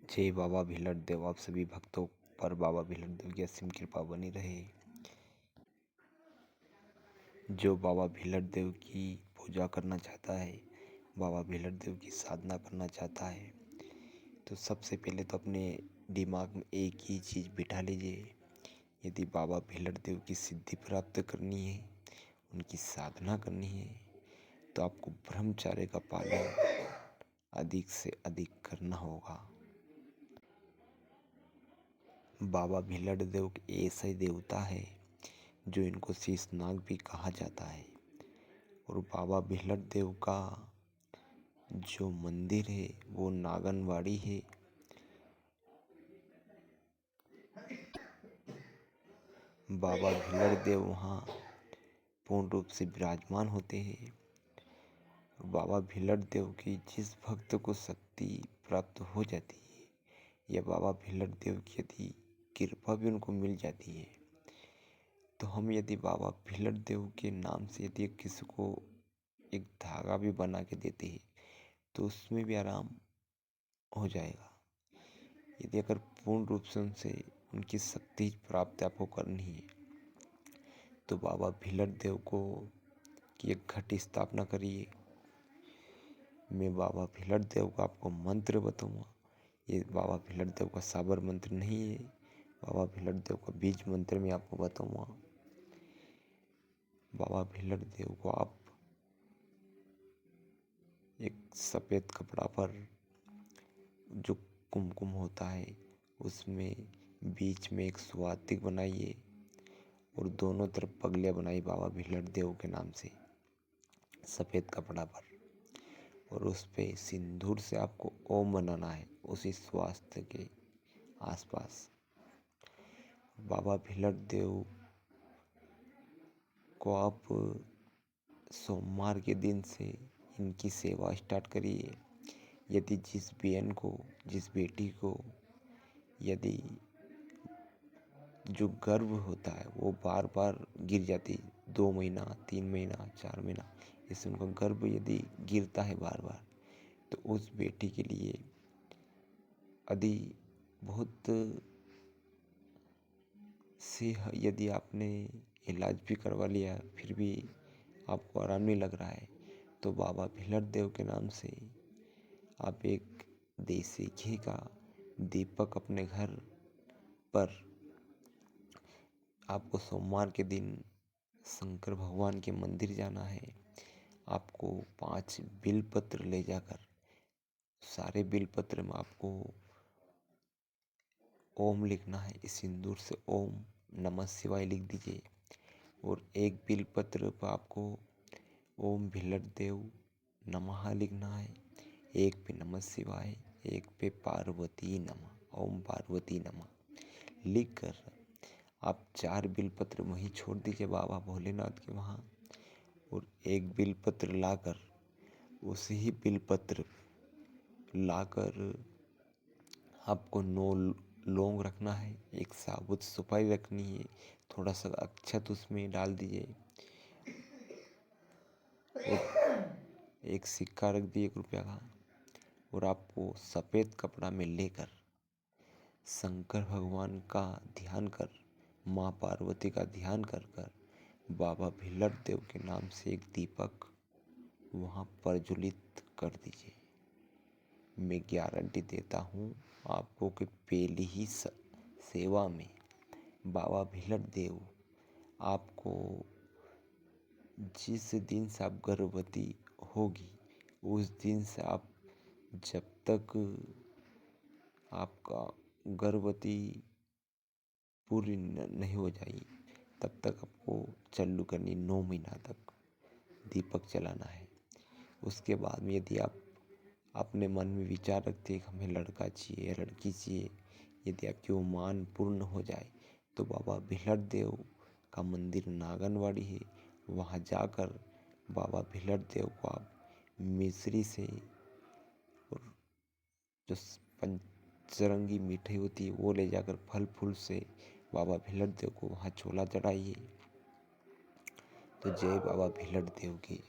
जय बाबा भिलट देव। आप सभी भक्तों पर बाबा भिलट देव की असीम कृपा बनी रहे। जो बाबा भिलट देव की पूजा करना चाहता है, बाबा भिलट देव की साधना करना चाहता है, तो सबसे पहले तो अपने दिमाग में एक ही चीज़ बिठा लीजिए। यदि बाबा भिलट देव की सिद्धि प्राप्त करनी है, उनकी साधना करनी है, तो आपको ब्रह्मचर्य का पालन अधिक से अधिक करना होगा। बाबा भिलट देव ऐसे देवता है जो इनको शीशनाग भी कहा जाता है। और बाबा भिलट देव का जो मंदिर है वो नागनवाड़ी है। बाबा भिलट देव वहाँ पूर्ण रूप से विराजमान होते हैं। बाबा भिलट देव की जिस भक्त को शक्ति प्राप्त हो जाती है, या बाबा भिलट देव की यदि कृपा भी उनको मिल जाती है, तो हम यदि बाबा भिलट देव के नाम से यदि किसी को एक धागा भी बना के देते हैं, तो उसमें भी आराम हो जाएगा। यदि अगर पूर्ण रूप से उनसे उनकी शक्ति प्राप्त आपको करनी है, तो बाबा भिलट देव को की एक घट स्थापना करिए। मैं बाबा भिलट देव का आपको मंत्र बताऊंगा। ये बाबा भिलट देव का साबर मंत्र नहीं है, बाबा भिलट देव का बीज मंत्र मैं आपको बताऊंगा। बाबा भिलट देव को आप एक सफ़ेद कपड़ा पर जो कुमकुम होता है उसमें बीच में एक स्वातिक बनाइए और दोनों तरफ पगलियाँ बनाई बाबा भिलट देव के नाम से सफ़ेद कपड़ा पर, और उस पे सिंदूर से आपको ओम बनाना है उसी स्वास्थ्य के आसपास। बाबा भिलट देव को आप सोमवार के दिन से इनकी सेवा स्टार्ट करिए। यदि जिस बहन को, जिस बेटी को यदि जो गर्भ होता है वो बार बार गिर जाती, 2 महीना 3 महीना 4 महीना, इससे उनका गर्भ यदि गिरता है बार बार, तो उस बेटी के लिए यदि बहुत से यदि आपने इलाज भी करवा लिया फिर भी आपको आराम नहीं लग रहा है, तो बाबा भिलट देव के नाम से आप एक देसी घी का दीपक अपने घर पर, आपको सोमवार के दिन शंकर भगवान के मंदिर जाना है। आपको 5 बिलपत्र ले जाकर सारे बिलपत्र में आपको ओम लिखना है। इस सिंदूर से ओम नमः शिवाय लिख दीजिए। और एक बिलपत्र पर आपको ओम भिलट देव नमः लिखना है। एक पे नमः शिवाय, एक पे पार्वती नमः, ओम पार्वती नमः लिखकर आप 4 बिलपत्र वहीं छोड़ दीजिए बाबा भोलेनाथ के वहाँ। और एक बिलपत्र लाकर उसी ही बिलपत्र लाकर आपको 9 लौंग रखना है, एक साबुत सुपारी रखनी है, थोड़ा सा अक्षत उसमें डाल दीजिए, और एक सिक्का रख दिए 1 रुपया का। और आपको सफ़ेद कपड़ा में लेकर शंकर भगवान का ध्यान कर, माँ पार्वती का ध्यान कर कर बाबा भिलट देव के नाम से एक दीपक वहाँ प्रज्वलित कर दीजिए। मैं गारंटी देता हूँ आपको कि पहली ही सेवा में बाबा भिलट देव आपको, जिस दिन से आप गर्भवती होगी उस दिन से आप जब तक आपका गर्भवती पूरी नहीं हो जाएगी तब तक आपको चालू करनी, 9 महीना तक दीपक जलाना है। उसके बाद में यदि आप अपने मन में विचार रखते हैं कि हमें लड़का चाहिए या लड़की चाहिए, यदि आपकी वो मान पूर्ण हो जाए, तो बाबा भिलट देव का मंदिर नागनवाड़ी है, वहाँ जाकर बाबा भिलट देव को आप मिश्री से और जो पंचरंगी मिठाई होती है वो ले जाकर फल फूल से बाबा भिलट देव को वहाँ छोला चढ़ाइए। तो जय बाबा भिलट देव की।